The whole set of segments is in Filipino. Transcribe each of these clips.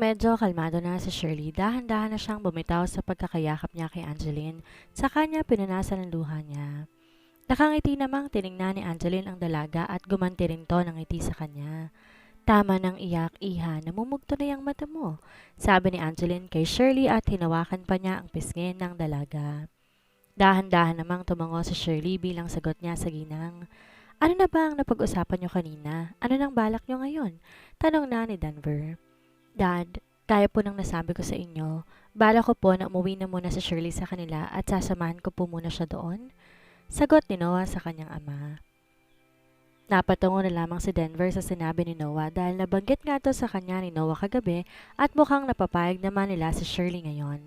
medyo kalmado na si Shirley, dahan-dahan na siyang bumitaw sa pagkakayakap niya kay Angeline. Sa kanya pinunasan ang luha niya. Nakangiti namang tiningnan ni Angeline ang dalaga at gumanti rin to ng ngiti sa kanya. Tama ng iyak, iha, namumugto na yung mata mo, sabi ni Angeline kay Shirley at hinawakan pa niya ang pisngin ng dalaga. Dahan-dahan namang tumango si Shirley bilang sagot niya sa ginang. Ano na ba ang napag-usapan niyo kanina? Ano nang balak niyo ngayon? Tanong na ni Denver. Dad, gaya po ng nasabi ko sa inyo, bala ko po na umuwi na muna si Shirley sa kanila at sasamahan ko po muna siya doon. Sagot ni Noah sa kanyang ama. Napatungo na lamang si Denver sa sinabi ni Noah dahil nabanggit nga to sa kanya ni Noah kagabi at mukhang napapayag naman nila si Shirley ngayon.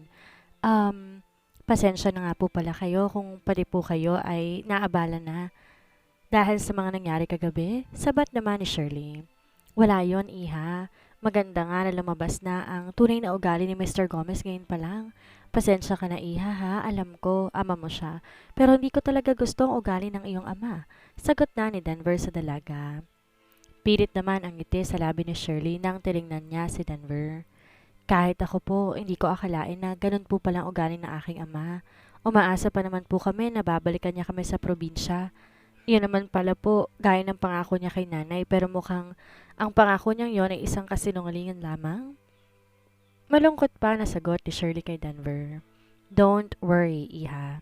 Um, Pasensya na nga po pala kayo kung pati po kayo ay naabala na dahil sa mga nangyari kagabi, sabat naman ni Shirley. Wala yon, iha. Maganda nga na lumabas na ang tunay na ugali ni Mr. Gomez ngayon pa lang. Pasensya ka na, iha, ha. Alam ko, ama mo siya. Pero hindi ko talaga gusto ang ugali ng iyong ama. Sagot na ni Denver sa dalaga. Pilit naman ang ngiti sa labi ni Shirley nang tinignan niya si Denver. Kahit ako po, hindi ko akalain na ganun po palang ugali ng aking ama. Umaasa pa naman po kami na babalikan niya kami sa probinsya. Iyon naman pala po, gaya ng pangako niya kay nanay pero mukhang ang pangako niyang yon ay isang kasinungalingan lamang. Malungkot pa na sagot ni Shirley kay Denver. Don't worry, iha.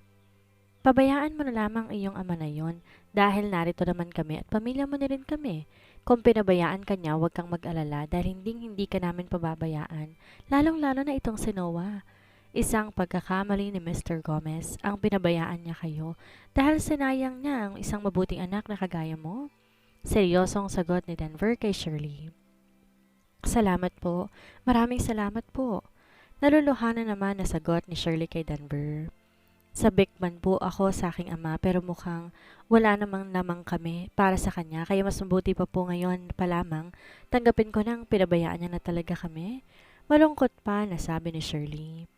Pabayaan mo na lamang iyong ama na yon dahil narito naman kami at pamilya mo na rin kami. Kung pinabayaan ka niya, huwag kang mag-alala dahil hindi ka namin pababayaan, lalong-lalo na itong si Noah. Isang pagkakamali ni Mr. Gomez ang pinabayaan niya kayo dahil sinayang niya ang isang mabuting anak na kagaya mo. Seryosong sagot ni Denver kay Shirley. Salamat po. Maraming salamat po. Naluluhanan naman na sagot ni Shirley kay Denver. Sabik man po ako sa aking ama pero mukhang wala namang kami para sa kanya kaya mas mabuti pa po ngayon pa lamang tanggapin ko nang pinabayaan niya na talaga kami. Malungkot pa na sabi ni Shirley.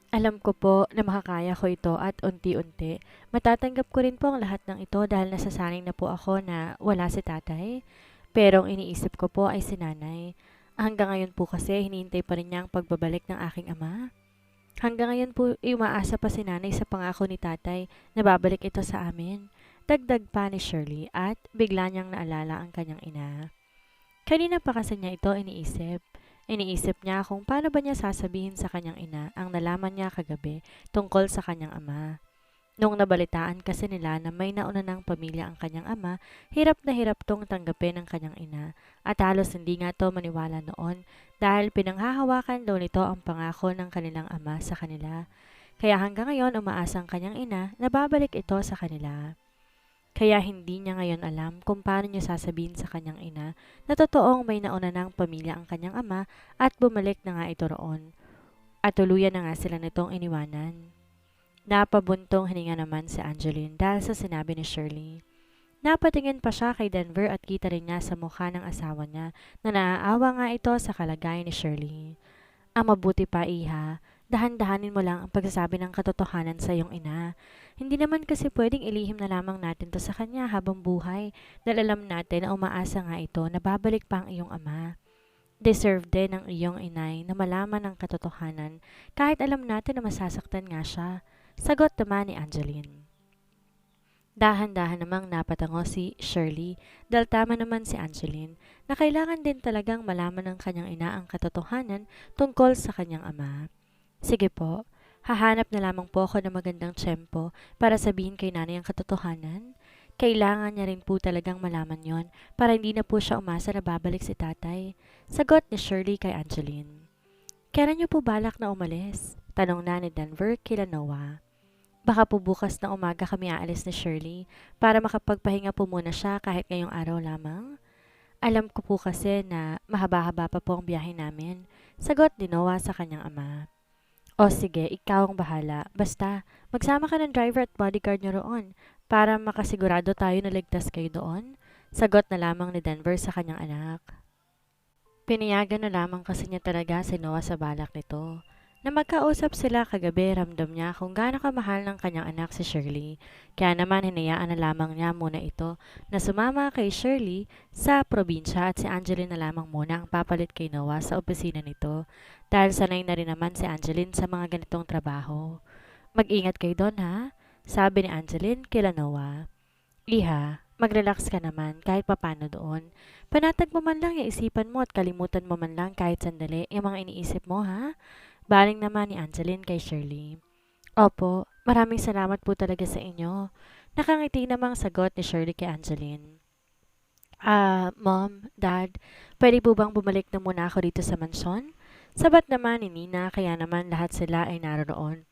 Alam ko po na makakaya ko ito at unti-unti matatanggap ko rin po ang lahat ng ito dahil nasasanay na po ako na wala si tatay. Pero ang iniisip ko po ay si nanay. Hanggang ngayon po kasi hinihintay pa rin niya ang pagbabalik ng aking ama. Hanggang ngayon po umaasa pa si nanay sa pangako ni tatay na babalik ito sa amin. Dagdag pa ni Shirley at bigla niyang naalala ang kanyang ina. Kanina pa kasi niya ito iniisip. Iniisip niya kung paano ba niya sasabihin sa kanyang ina ang nalaman niya kagabi tungkol sa kanyang ama. Nung nabalitaan kasi nila na may nauna ng pamilya ang kanyang ama, hirap na hirap tong tanggapin ng kanyang ina at halos hindi nga to maniwala noon dahil pinanghahawakan daw nito ang pangako ng kanilang ama sa kanila. Kaya hanggang ngayon umaasa ang kanyang ina na babalik ito sa kanila. Kaya hindi niya ngayon alam kung paano niya sasabihin sa kanyang ina na totoong may nauna ng pamilya ang kanyang ama at bumalik na nga ito roon. At tuluyan na nga sila nitong iniwanan. Napabuntong hininga naman si Angeline dahil sa sinabi ni Shirley. Napatingin pa siya kay Denver at kita rin niya sa mukha ng asawa niya na naaawa nga ito sa kalagayan ni Shirley. Ang mabuti pa, iha, dahan-dahanin mo lang ang pagsasabi ng katotohanan sa iyong ina. Hindi naman kasi pwedeng ilihim na lamang natin to sa kanya habang buhay dahil alam natin na umaasa nga ito na babalik pa ang iyong ama. Deserve din ng iyong inay na malaman ang katotohanan kahit alam natin na masasaktan nga siya. Sagot naman ni Angeline. Dahan-dahan namang napatango si Shirley dahil tama naman si Angeline na kailangan din talagang malaman ng kanyang ina ang katotohanan tungkol sa kanyang ama. Sige po, hahanap na lamang po ako ng magandang tiyempo para sabihin kay nanay ang katotohanan. Kailangan niya rin po talagang malaman yon para hindi na po siya umasa na babalik si tatay. Sagot ni Shirley kay Angeline. Kailan niyo po balak na umalis? Tanong na ni Denver kila Noah. Baka po bukas na umaga kami aalis ni Shirley para makapagpahinga po muna siya kahit ngayong araw lamang. Alam ko po kasi na mahaba-haba pa po ang biyahe namin. Sagot ni Noah sa kanyang ama. O sige, ikaw ang bahala. Basta, magsama ka ng driver at bodyguard niyo roon para makasigurado tayo na ligtas kayo doon. Sagot na lamang ni Denver sa kanyang anak. Pinayagan na lamang kasi niya talaga si Noah sa balak nito. Na magkausap sila kagabi, ramdam niya kung gaano kamahal ng kanyang anak si Shirley. Kaya naman hinayaan na lamang niya muna ito na sumama kay Shirley sa probinsya at si Angeline na lamang muna ang papalit kay Noah sa opisina nito dahil sanay na rin naman si Angeline sa mga ganitong trabaho. Mag-ingat kayo doon ha, sabi ni Angeline kila Noah. Iha, mag-relax ka naman kahit papano doon. Panatag mo man lang yung isipan mo at kalimutan mo man lang kahit sandali yung mga iniisip mo ha. Baling naman ni Angeline kay Shirley. Opo, maraming salamat po talaga sa inyo. Nakangiti namang sagot ni Shirley kay Angeline. Mom, Dad, pwede po bang bumalik na muna ako dito sa mansyon? Sabat naman ni Nina kaya naman lahat sila ay naroon.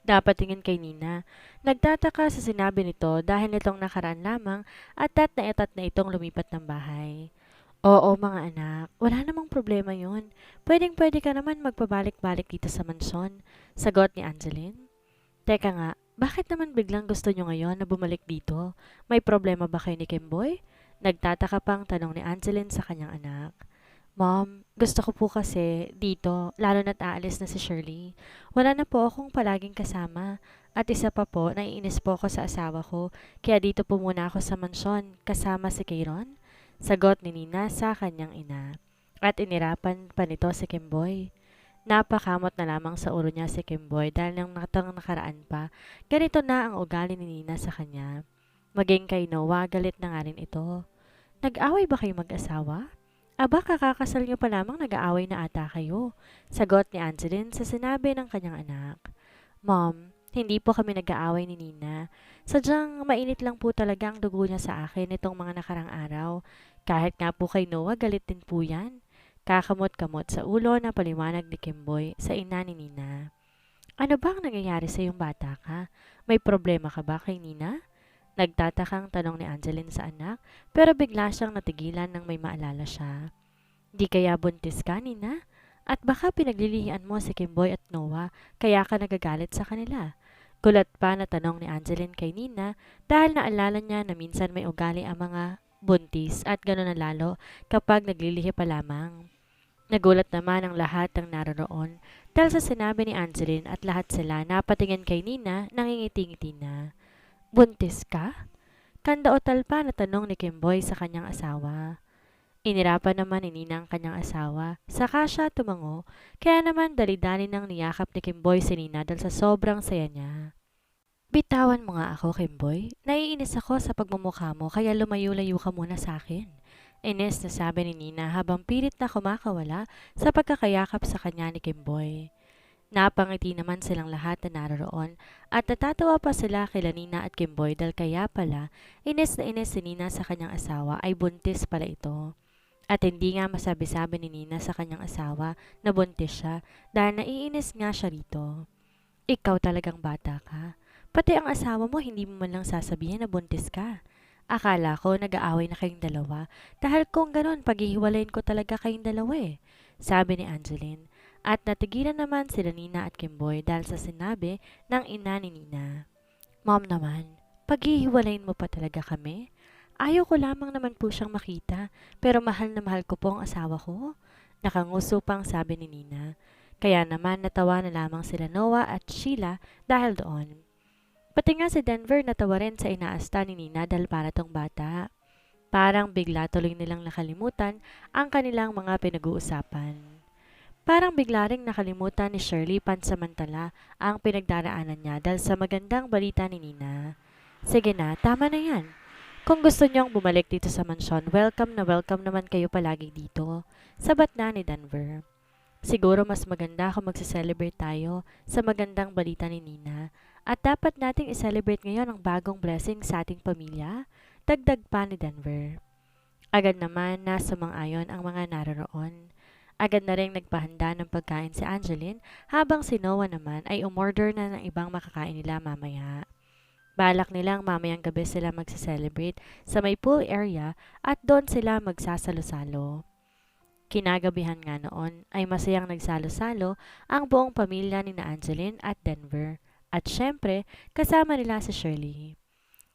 Dapat tingin kay Nina. Nagtataka sa sinabi nito dahil nitong nakaraan lamang at etat na itong lumipat ng bahay. Oo mga anak, wala namang problema yun. Pwedeng-pwede ka naman magpabalik-balik dito sa mansyon. Sagot ni Angeline. Teka nga, bakit naman biglang gusto nyo ngayon na bumalik dito? May problema ba kayo ni Kimboy? Nagtataka pang tanong ni Angeline sa kanyang anak. Mom, gusto ko po kasi dito, lalo na't aalis na si Shirley. Wala na po akong palaging kasama. At isa pa po, naiinis po ako sa asawa ko, kaya dito po muna ako sa mansyon, kasama si Kayron. Sagot ni Nina sa kanyang ina. At inirapan pa nito si Kimboy. Napakamot na lamang sa ulo niya si Kimboy dahil nang nakaraan pa, ganito na ang ugali ni Nina sa kanya. Maging kay Noah, galit na nga rin ito. Nag-away ba kayo mag-asawa? Aba, kakakasal niyo pa lamang nag-aaway na ata kayo. Sagot ni Angeline sa sinabi ng kanyang anak. Mom, hindi po kami nag-aaway ni Nina. Sadyang mainit lang po talaga ang dugo niya sa akin itong mga nakarang araw. Kahit nga po kay Noah, galit din po yan. Kakamot-kamot sa ulo na paliwanag ni Kimboy sa ina ni Nina. Ano ba ang nangyayari sa iyong bata ka? May problema ka ba kay Nina? Nagtatakang tanong ni Angeline sa anak, pero bigla siyang natigilan nang may maalala siya. Di kaya buntis ka, Nina? At baka pinaglilihian mo si Kimboy at Noah, kaya ka nagagalit sa kanila. Gulat pa na tanong ni Angeline kay Nina dahil naalala niya na minsan may ugali ang mga buntis at gano'n na lalo kapag naglilihi pa lamang. Nagulat naman ang lahat ng naroon dahil sa sinabi ni Angeline at lahat sila napatingin kay Nina nangingiti-ngiti na. Buntis ka? Kandautal pa na tanong ni Kimboy sa kanyang asawa. Inirapan naman ni Nina ang kanyang asawa, saka siya tumango, kaya naman dali-dali nang niyakap ni Kimboy si Nina dahil sa sobrang saya niya. Bitawan mo nga ako, Kimboy. Naiinis ako sa pagmumukha mo kaya lumayo-layo ka muna sa akin. Ines na sabi ni Nina habang pilit na kumakawala sa pagkakayakap sa kanya ni Kimboy. Napangiti naman silang lahat na naroon at natatawa pa sila kila Nina at Kimboy dahil kaya pala ines na ines si Nina sa kanyang asawa ay buntis pala ito. At hindi nga masabi-sabi ni Nina sa kanyang asawa na buntis siya dahil naiinis nga siya rito. Ikaw talagang bata ka. Pati ang asawa mo hindi mo man lang sasabihin na buntis ka. Akala ko nag-aaway na kayong dalawa dahil kung ganon paghihiwalayin ko talaga kayong dalawa eh, sabi ni Angeline. At natigilan naman sila Nina at Kimboy dahil sa sinabi ng ina ni Nina. Mom naman, paghihiwalayin mo pa talaga kami? Ayaw ko lamang naman po siyang makita, pero mahal na mahal ko po ang asawa ko. Nakanguso pang sabi ni Nina. Kaya naman natawa na lamang sila Noah at Sheila dahil doon. Pati nga si Denver natawa rin sa inaasta ni Nina dahil para tong bata. Parang bigla tuloy nilang nakalimutan ang kanilang mga pinag-uusapan. Parang bigla ring nakalimutan ni Shirley pansamantala ang pinagdaraanan niya dahil sa magandang balita ni Nina. Sige na, tama na yan. Kung gusto niyong bumalik dito sa mansyon, welcome na welcome naman kayo palagi dito. Sabat na ni Denver. Siguro mas maganda kung magse-celebrate tayo sa magandang balita ni Nina. At dapat nating i-celebrate ngayon ang bagong blessing sa ating pamilya. Dagdag pa ni Denver. Agad naman na sumang-ayon ang mga naroon. Agad na rin nagpahanda ng pagkain si Angeline habang si Noah naman ay umorder na ng ibang makakain nila mamaya. Balak nilang mamayang gabi sila magse-celebrate sa may pool area at doon sila magsasalo-salo. Kinagabihan nga noon ay masayang nagsalo-salo ang buong pamilya ni na Angeline at Denver. At syempre, kasama nila si Shirley.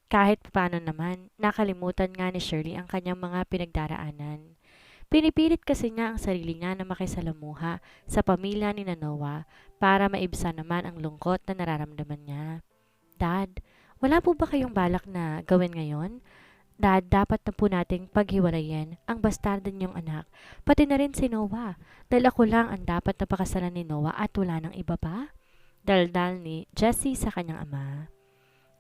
Kahit paano naman, nakalimutan nga ni Shirley ang kanyang mga pinagdaraanan. Pinipilit kasi niya ang sarili niya na makisalamuha sa pamilya ni Noah para maibsan naman ang lungkot na nararamdaman niya. Dad, wala po ba kayong balak na gawin ngayon? Dad, dapat na po nating paghiwalayin ang bastardo niyong anak, pati na rin si Noah, dahil ako lang ang dapat na pakasalan ni Noah at wala nang iba pa? Daldal ni Jessie sa kanyang ama.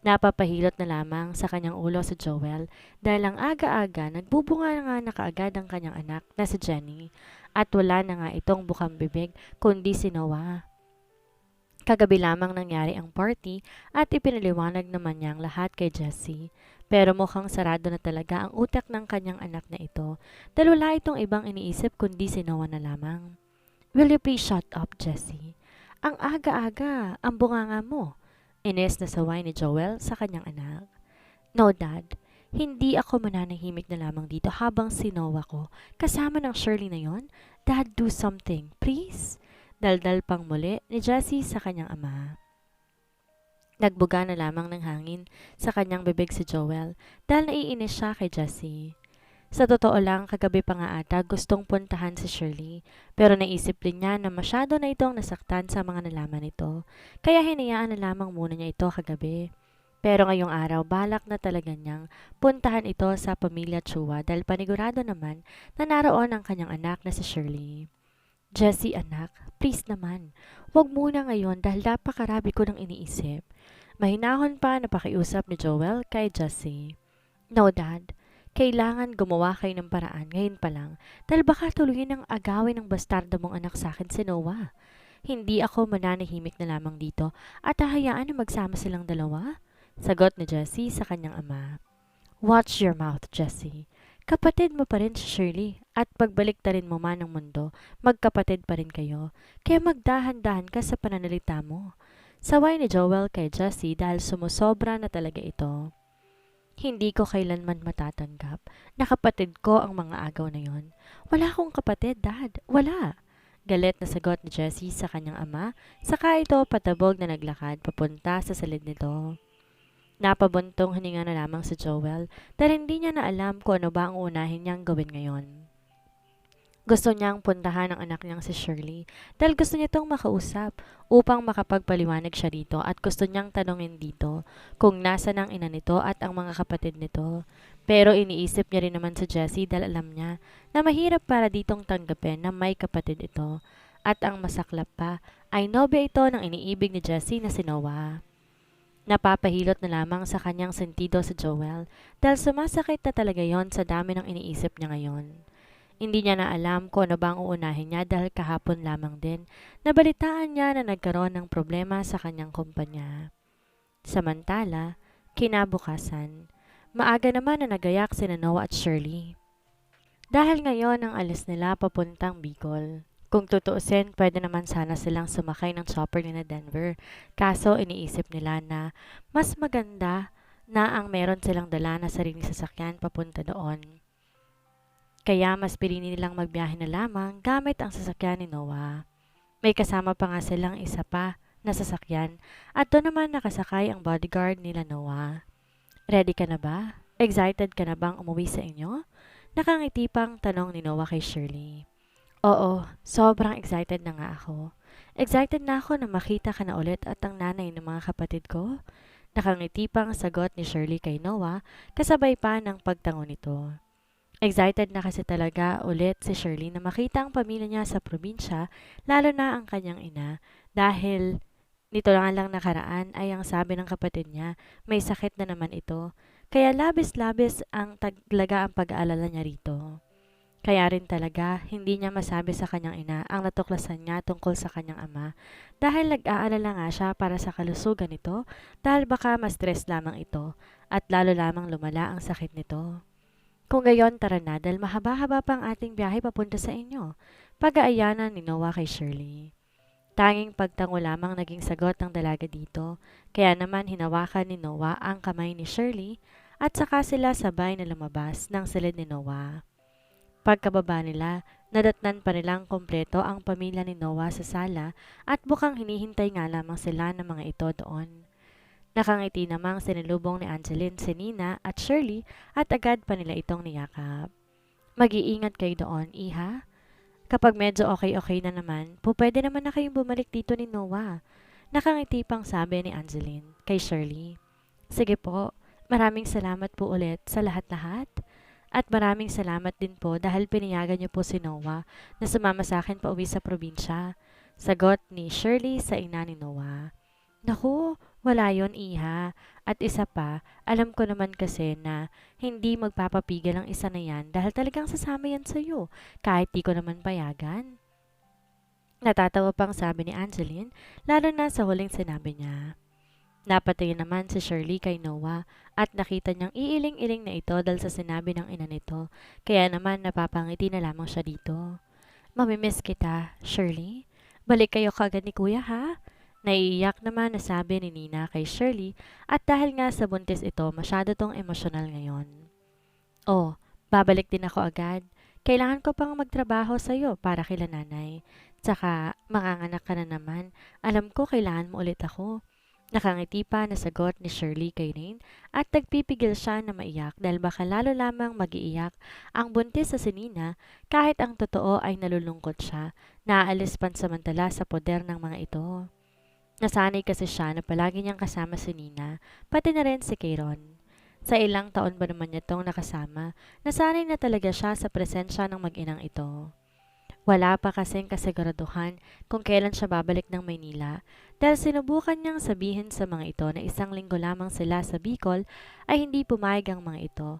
Napapahilot na lamang sa kanyang ulo si Joel dahil ang aga-aga nagbubunga nga na kaagad ang kanyang anak na si Jenny at wala na nga itong bukang bibig kundi si Noah. Kagabi lamang nangyari ang party at ipinaliwanag naman niya ang lahat kay Jessie. Pero mukhang sarado na talaga ang utak ng kanyang anak na ito dahil wala itong ibang iniisip kundi si Noah na lamang. Will you please shut up, Jessie? Ang aga-aga, ang bunganga mo. Ines na saway ni Joel sa kanyang anak. No, Dad. Hindi ako mananahimik na lamang dito habang si Noah ko kasama ng Shirley na yon. Dad, do something, please. Daldal pang muli ni Jessie sa kanyang ama. Nagbuga na lamang ng hangin sa kanyang bibig si Joel dahil naiinis siya kay Jessie. Sa totoo lang, kagabi pa nga ata gustong puntahan si Shirley, pero naisip din niya na masyado na itong nasaktan sa mga nalaman nito, kaya hinayaan na lamang muna niya ito kagabi. Pero ngayong araw, balak na talaga niyang puntahan ito sa pamilya Chua dahil panigurado naman na naroon ang kanyang anak na si Shirley. Jessie anak, please naman, wag muna ngayon dahil napakarami ko ng iniisip. Mahinahon pa na pakiusap ni Joel kay Jessie. No, Dad. Kailangan gumawa kayo ng paraan ngayon pa lang dahil baka tuluyin ang agawin ng bastardo mong anak sa akin si Noah. Hindi ako mananahimik na lamang dito at hahayaan na magsama silang dalawa. Sagot ni Jessie sa kanyang ama. Watch your mouth, Jessie. Kapatid mo pa rin si Shirley at pagbalik ta rin mo man ang mundo, magkapatid pa rin kayo. Kaya magdahan-dahan ka sa pananalita mo. Saway ni Joel kay Jessie dahil sumusobra na talaga ito. Hindi ko kailanman matatanggap na kapatid ko ang mga agaw na yon. Wala akong kapatid, Dad. Wala. Galit na sagot ni Jessie sa kanyang ama, saka ito patabog na naglakad papunta sa silid nito. Napabuntong hininga na lamang si Joel dahil hindi niya na alam kung ano ba ang unahin niyang gawin ngayon. Gusto niyang puntahan ang anak niyang si Shirley dahil gusto niya itong makausap upang makapagpaliwanag siya dito at gusto niyang tanungin dito kung nasa ng ina nito at ang mga kapatid nito. Pero iniisip niya rin naman si Jessie dahil alam niya na mahirap para ditong tanggapin na may kapatid ito. At ang masaklap pa ay nobya ito ng iniibig ni Jessie na si Noah. Napapahilot na lamang sa kanyang sentido si Joel dahil sumasakit na talaga yon sa dami ng iniisip niya ngayon. Hindi niya na alam kung ano bang uunahin niya dahil kahapon lamang din nabalitaan niya na nagkaroon ng problema sa kanyang kumpanya. Samantala, kinabukasan, maaga naman na nagayak si Noah at Shirley. Dahil ngayon ang alis nila papuntang Bicol. Kung tutuusin, pwede naman sana silang sumakay ng chopper ni na Denver. Kaso iniisip nila na mas maganda na ang meron silang dala na sariling sasakyan papunta doon. Kaya mas pinili nilang magbiyahe na lamang gamit ang sasakyan ni Noah. May kasama pa nga silang isa pa na sasakyan at doon naman nakasakay ang bodyguard nila Noah. Ready ka na ba? Excited ka na bang umuwi sa inyo? Nakangiti pang tanong ni Noah kay Shirley. Oo, sobrang excited na nga ako. Excited na ako na makita ka na ulit at ang nanay ng mga kapatid ko. Nakangiti pang sagot ni Shirley kay Noah kasabay pa ng pagtango nito. Excited na kasi talaga ulit si Shirley na makita ang pamilya niya sa probinsya, lalo na ang kanyang ina, dahil nito lang nakaraan ay ang sabi ng kapatid niya, may sakit na naman ito, kaya labis-labis ang talaga ang pag-aalala niya rito. Kaya rin talaga, hindi niya masabi sa kanyang ina ang natuklasan niya tungkol sa kanyang ama dahil nag-aalala nga siya para sa kalusugan nito dahil baka ma-stress lamang ito at lalo lamang lumala ang sakit nito. Kung gayon, tara na dahil mahaba-haba pa ang ating biyahe papunta sa inyo. Pag-aayanan ni Noah kay Shirley. Tanging pagtango lamang naging sagot ng dalaga dito, kaya naman hinawakan ni Noah ang kamay ni Shirley at saka sila sabay na lumabas ng silid ni Noah. Pagkababa nila, nadatnan pa nilang kompleto ang pamilya ni Noah sa sala at bukang hinihintay nga lamang sila ng mga ito doon. Nakangiti namang sinalubong ni Angeline si Nina at Shirley at agad pa nila itong niyakap. Mag-iingat kayo doon, iha. Kapag medyo okay-okay na naman, pwede naman na kayong bumalik dito ni Noah. Nakangiti pang sabi ni Angeline kay Shirley. Sige po, maraming salamat po ulit sa lahat-lahat. At maraming salamat din po dahil pinayagan niyo po si Noah na sumama sa akin pauwi sa probinsya. Sagot ni Shirley sa ina ni Noah. Naku, wala yon iha. At isa pa, alam ko naman kasi na hindi magpapapigil ang isa na yan dahil talagang sasama yan sa'yo kahit di ko naman payagan. Natatawa pang sabi ni Angeline, lalo na sa huling sinabi niya. Napatingin naman si Shirley kay Noah at nakita niyang iiling-iling na ito dahil sa sinabi ng ina nito, kaya naman napapangiti na lamang siya dito. Mamimiss kita, Shirley. Balik kayo kagad ni Kuya ha? Naiiyak naman na sabi ni Nina kay Shirley at dahil nga sa buntis ito masyado tong emosyonal ngayon. Oh, babalik din ako agad. Kailangan ko pang magtrabaho sa'yo para kila nanay. Tsaka, manganganak ka na naman. Alam ko kailangan mo ulit ako. Nakangiti pa na sagot ni Shirley kay Rain at nagpipigil siya na maiyak dahil baka lalo lamang mag-iiyak ang buntis sa si Nina kahit ang totoo ay nalulungkot siya, naaalis pansamantala sa poder ng mga ito. Nasanay kasi siya na palagi niyang kasama si Nina, pati na rin si Kayron. Sa ilang taon ba naman niya itong nakasama, nasanay na talaga siya sa presensya ng mag-inang ito. Wala pa kasing kasiguraduhan kung kailan siya babalik ng Maynila dahil sinubukan niyang sabihin sa mga ito na isang linggo lamang sila sa Bicol ay hindi pumayag ang mga ito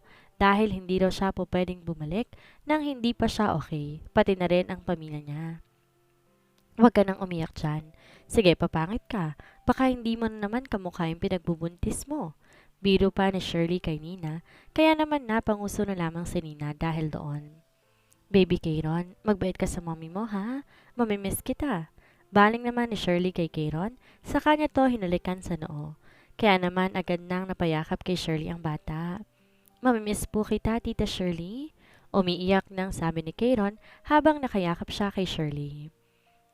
dahil hindi raw siya po pwedeng bumalik nang hindi pa siya okay, pati na rin ang pamilya niya. Huwag ka nang umiyak dyan. Sige, papangit ka. Baka hindi mo na naman kamukha yung pinagbubuntis mo. Biro pa ni Shirley kay Nina, kaya naman napanguso na lamang si Nina dahil doon. Baby Kayron, magbait ka sa mommy mo ha? Mamimiss kita. Baling naman ni Shirley kay Kayron, sa kanya to hinalikan sa noo. Kaya naman agad nang napayakap kay Shirley ang bata. Mamimiss po kita, Tita Shirley. Umiiyak nang sabi ni Kayron habang nakayakap siya kay Shirley.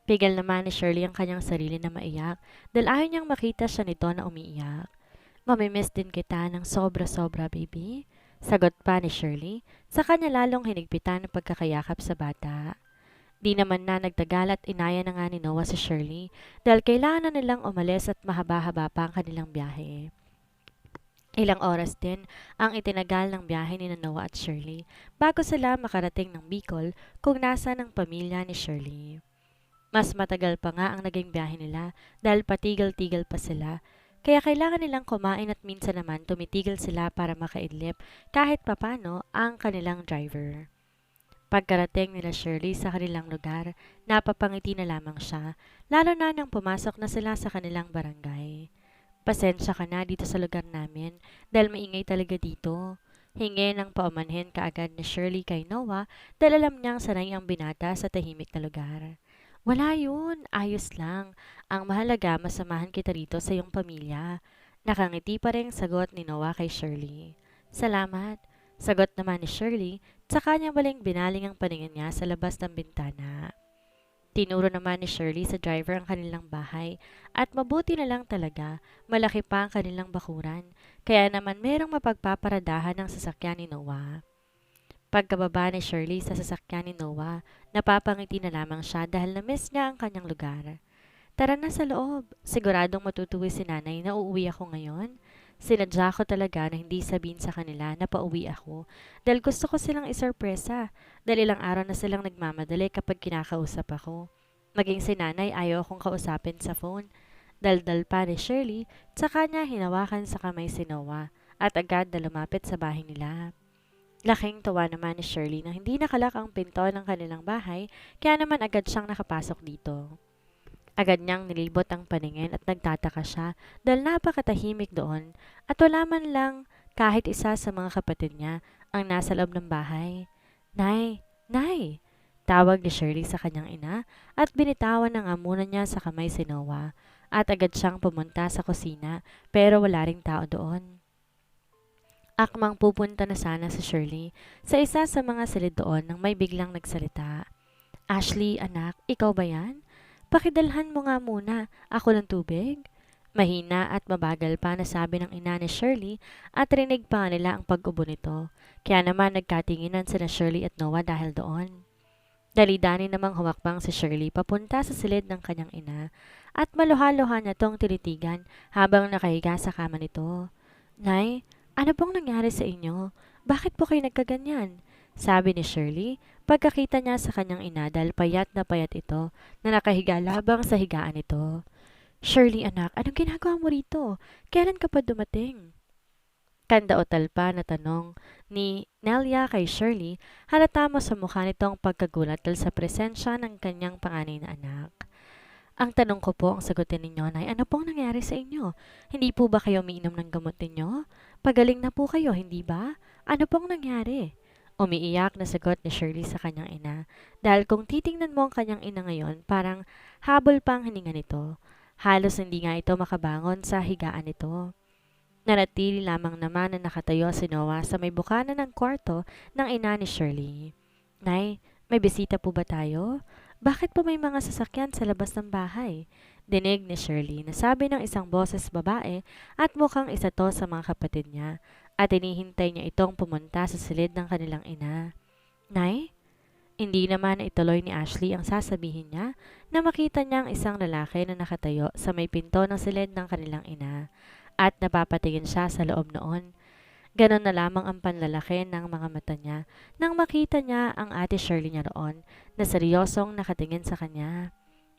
Pigil naman ni Shirley ang kanyang sarili na maiyak dahil ayaw niyang makita siya nito na umiiyak. Mamimiss din kita ng sobra-sobra, baby. Sagot pa ni Shirley, sa kanya lalong hinigpitan ng pagkakayakap sa bata. Di naman na nagtagal at inaya na nga ni Noah si Shirley dahil kailangan na nilang umalis at mahaba-haba pa ang kanilang biyahe. Ilang oras din ang itinagal ng biyahe ni Noah at Shirley bago sila makarating ng Bicol kung nasa ng pamilya ni Shirley. Mas matagal pa nga ang naging biyahe nila dahil patigil-tigil pa sila. Kaya kailangan nilang kumain at minsan naman tumitigil sila para makaidlip kahit papano ang kanilang driver. Pagkarating nila Shirley sa kanilang lugar, napapangiti na lamang siya, lalo na nang pumasok na sila sa kanilang barangay. Pasensya ka na dito sa lugar namin dahil maingay talaga dito. Hingi ng paumanhin kaagad ni Shirley kay Noah dahil alam niyang sanay ang binata sa tahimik na lugar. Wala yun, ayos lang. Ang mahalaga masamahan kita rito sa iyong pamilya. Nakangiti pa rin sagot ni Noah kay Shirley. Salamat. Sagot naman ni Shirley, tsaka niya baling binaling ang paningin niya sa labas ng bintana. Tinuro naman ni Shirley sa driver ang kanilang bahay at mabuti na lang talaga, malaki pa ang kanilang bakuran, kaya naman merong mapagpaparadahan ng sasakyan ni Noah. Pagkababa ni Shirley sa sasakyan ni Noah, napapangiti na lamang siya dahil na-miss niya ang kanyang lugar. Tara na sa loob. Siguradong matutuwi si nanay na uuwi ako ngayon. Sinadya ko talaga na hindi sabihin sa kanila na pauwi ako dahil gusto ko silang isorpresa dahil ilang araw na silang nagmamadali kapag kinakausap ako. Maging si nanay ayaw akong kausapin sa phone. Daldal pa ni Shirley, tsaka niya hinawakan sa kamay si Noah at agad na lumapit sa bahay nila. Laking tuwa naman ni Shirley na hindi nakalak ang pinto ng kanilang bahay kaya naman agad siyang nakapasok dito. Agad niyang nilibot ang paningin at nagtataka siya dahil napakatahimik doon at wala man lang kahit isa sa mga kapatid niya ang nasa loob ng bahay. Nay! Nay! Tawag ni Shirley sa kanyang ina at binitawan ng amuna niya sa kamay si Noah at agad siyang pumunta sa kusina pero wala ring tao doon. Akmang pupunta na sana si Shirley sa isa sa mga silid doon nang may biglang nagsalita. Ashley, anak, ikaw ba yan? Pakidalhan mo nga muna ako ng tubig. Mahina at mabagal pa na sabi ng ina ni Shirley at rinig pa nila ang pag-ubo nito. Kaya naman nagkatinginan sina Shirley at Noah dahil doon. Dali-dani namang humakbang si Shirley papunta sa silid ng kanyang ina at maluha-luha niya tong tinitigan habang nakahiga sa kama nito. Nay, ano pong nangyari sa inyo? Bakit po kayo nagkaganyan? Sabi ni Shirley pagkakita niya sa kanyang ina dahil payat na payat ito na nakahiga labang sa higaan nito. Shirley anak, anong ginagawa mo rito? Kailan ka pa dumating? Kandautal pa na tanong ni Nelia kay Shirley, halata mo sa mukha nitong pagkagulat dahil sa presensya ng kanyang panganay na anak. Ang tanong ko po ang sagutin ninyo, Nay, ano pong nangyari sa inyo? Hindi po ba kayo umiinom ng gamot ninyo? Pagaling na po kayo, hindi ba? Ano pong nangyari? Umiiyak na sagot ni Shirley sa kanyang ina. Dahil kung titingnan mo ang kanyang ina ngayon, parang habol pa ang hininga nito. Halos hindi nga ito makabangon sa higaan nito. Nanatili lamang naman na nakatayo si Noah sa may bukana ng kwarto ng ina ni Shirley. Nay, may bisita po ba tayo? Bakit po may mga sasakyan sa labas ng bahay? Dinig ni Shirley na sabi ng isang boses babae at mukhang isa to sa mga kapatid niya at inihintay niya itong pumunta sa silid ng kanilang ina. Nay? Hindi naman ituloy ni Ashley ang sasabihin niya na makita niya ang isang lalaki na nakatayo sa may pinto ng silid ng kanilang ina at napapatingin siya sa loob noon. Ganon na lamang ang panlalaki ng mga mata niya nang makita niya ang ate Shirley niya roon na seryosong nakatingin sa kanya.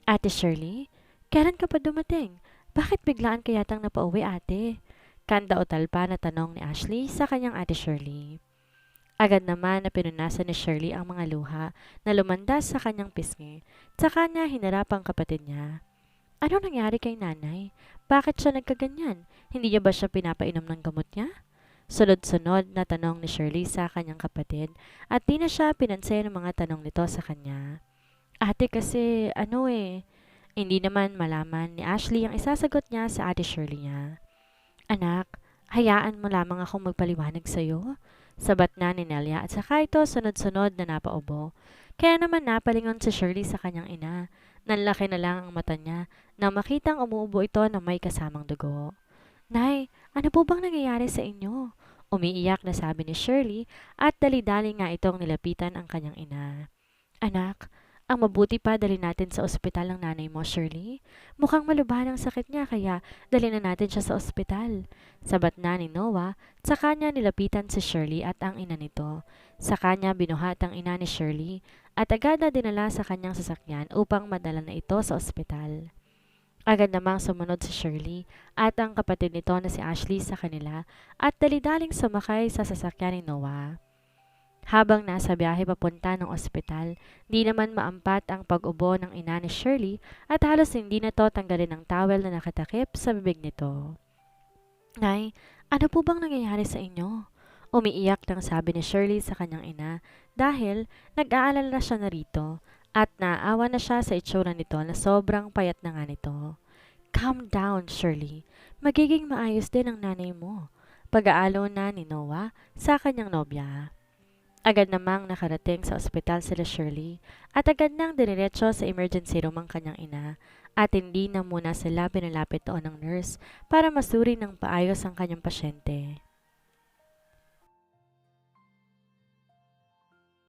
Ate Shirley, kailan ka pa dumating? Bakit biglaan ka yatang napauwi ate? Kanda o talpa na tanong ni Ashley sa kanyang ate Shirley. Agad naman na pinunasan ni Shirley ang mga luha na lumandas sa kanyang pisngi. Sa kanya hinarap ang kapatid niya. Ano nangyari kay nanay? Bakit siya nagkaganyan? Hindi niya ba siya pinapainom ng gamot niya? Sunod-sunod na tanong ni Shirley sa kanyang kapatid at di na siya pinansin ng mga tanong nito sa kanya. Ate kasi hindi naman malaman ni Ashley ang isasagot niya sa ate Shirley niya. Anak, hayaan mo lamang akong magpaliwanag sa iyo. Sabat na ni Nelia at saka ito sunod-sunod na napaubo. Kaya naman napalingon si Shirley sa kanyang ina. Nanlaki na lang ang mata niya nang makitang umuubo ito na may kasamang dugo. Nay, ano po bang nangyayari sa inyo? Umiiyak na sabi ni Shirley at dali-dali nga itong nilapitan ang kanyang ina. Anak, ang mabuti pa dali natin sa ospital ang nanay mo, Shirley. Mukhang malubhan ang sakit niya kaya dali na natin siya sa ospital. Sabat na ni Noah, sa kanya nilapitan si Shirley at ang ina nito. Sa kanya binuhat ang ina ni Shirley at agad na dinala sa kanyang sasakyan upang madala na ito sa ospital. Agad namang sumunod si Shirley at ang kapatid nito na si Ashley sa kanila at dali-daling sumakay sa sasakyan ni Noah. Habang nasa biyahe papunta ng ospital, di naman maampat ang pag-ubo ng ina ni Shirley at halos hindi na to tanggalin ang towel na nakatakip sa bibig nito. Nay, ano po bang nangyayari sa inyo? Umiiyak nang sabi ni Shirley sa kanyang ina dahil nag-aalala siya na rito at naawa na siya sa itsura nito na sobrang payat na nga nito. Calm down, Shirley. Magiging maayos din ang nanay mo. Pag-aalo na ni Noah sa kanyang nobya. Agad namang nakarating sa ospital sila Shirley at agad nang diniretso sa emergency room ang kanyang ina at hindi na muna sila pinalapit doon ng nurse para masuri ng paayos ang kanyang pasyente.